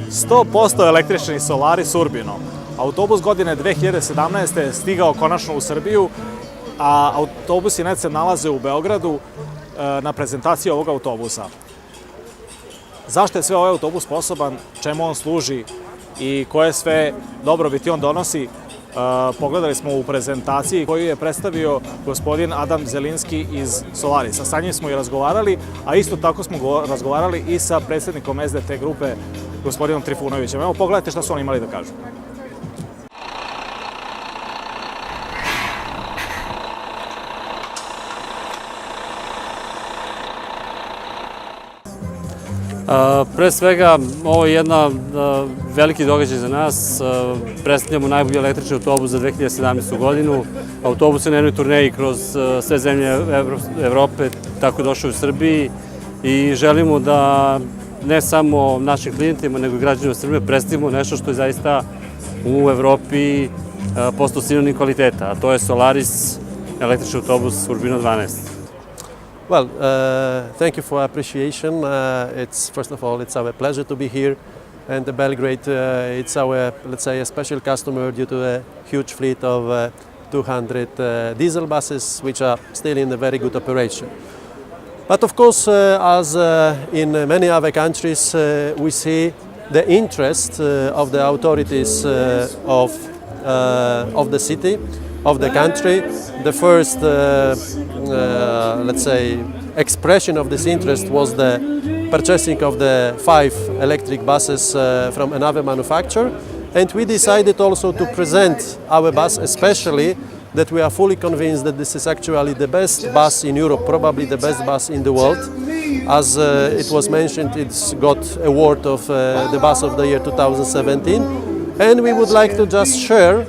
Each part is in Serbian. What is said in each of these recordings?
100% električni Solaris Urbino. Autobus godine 2017. je stigao konačno u Srbiju, a autobusi NET se nalaze u Beogradu na prezentaciji ovog autobusa. Zašto je sve ovaj autobus sposoban, čemu on služi i koje sve dobrobiti on donosi, pogledali smo u prezentaciji koju je predstavio gospodin Adam Zelinski iz Solarisa. Sa njim smo i razgovarali, a isto tako smo razgovarali i sa predsjednikom SDT grupe, gospodinom Trifunovićem. Evo, pogledajte šta su oni imali da kažu. Pre svega, ovo je jedna veliki događaj za nas. Predstavljamo najbolji električni autobus za 2017. godinu. Autobus je na jednoj turneji kroz sve zemlje Evrope, tako je došao u Srbiji i želimo da ne samo našim klijentima, nego i građanima Srbije predstavimo nešto što je zaista u Evropi postao sinonim kvaliteta, a to je Solaris električni autobus Urbino 12. Well, thank you for appreciation. First of all, it's our pleasure to be here, and the Belgrade, it's our, let's say, a special customer due to a huge fleet of 200 diesel buses, which are still in a very good operation. But of course, as in many other countries, we see the interest of the authorities of the city, of the country. The first, let's say, expression of this interest was the purchasing of the 5 electric buses from another manufacturer, and we decided also to present our bus, especially that we are fully convinced that this is actually the best bus in Europe, probably the best bus in the world. As it was mentioned, it's got award of the Bus of the Year 2017, and we would like to just share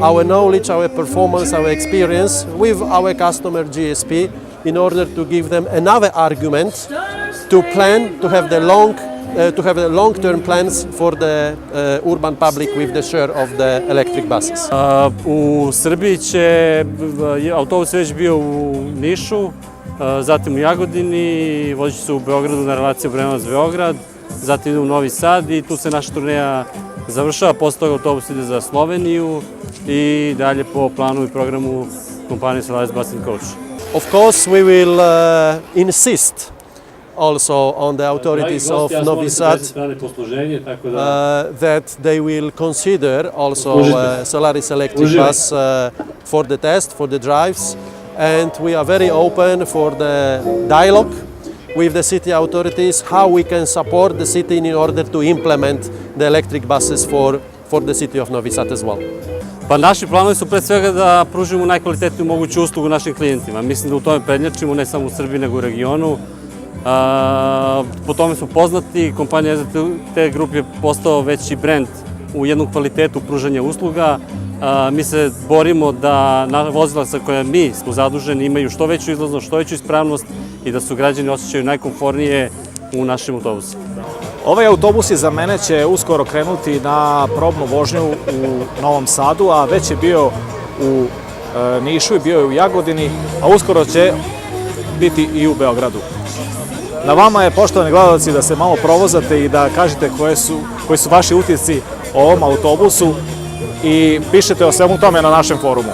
our knowledge, our performance, our experience with our customer GSP in order to give them another argument to plan, to have the long-term plans for the urban public with the share of the electric buses. U Srbiji će autobus već bio u Nišu, zatim u Jagodini, vozi se u Beogradu na relaciji Obrenovac-Beograd, zatim ide u Novi Sad i tu se naša turneja završava. Posle toga autobus ide za Sloveniju i dalje po planu i programu kompanije Solaris Bus & Coach. Of course, we will insist also on the authorities of Novi Sad that they will consider also Solaris electric bus for the test, for the drives, and we are very open for the dialogue with the city authorities, how we can support the city in order to implement the electric buses for the city of Novi Sad as well. Pa naši planovi su pre svega da pružimo najkvalitetniju moguću uslugu našim klijentima. Mislim da u tome prednjačimo ne samo u Srbiji nego u regionu. Po tome smo poznati, kompanija SDT Group je postao veći brend u jednom kvalitetu pružanja usluga. Mi se borimo da vozila sa koja mi smo zaduženi imaju što veću izlaznost, što veću ispravnost i da su građani osjećaju najkomfornije u našim autobusima. Ovaj autobus za mene će uskoro krenuti na probnu vožnju u Novom Sadu, a već je bio u Nišu i bio je u Jagodini, a uskoro će biti i u Beogradu. Na vama je, poštovani gledalci, da se malo provozate i da kažete koji su vaši utisci o ovom autobusu i pišete o svemu tome na našem forumu.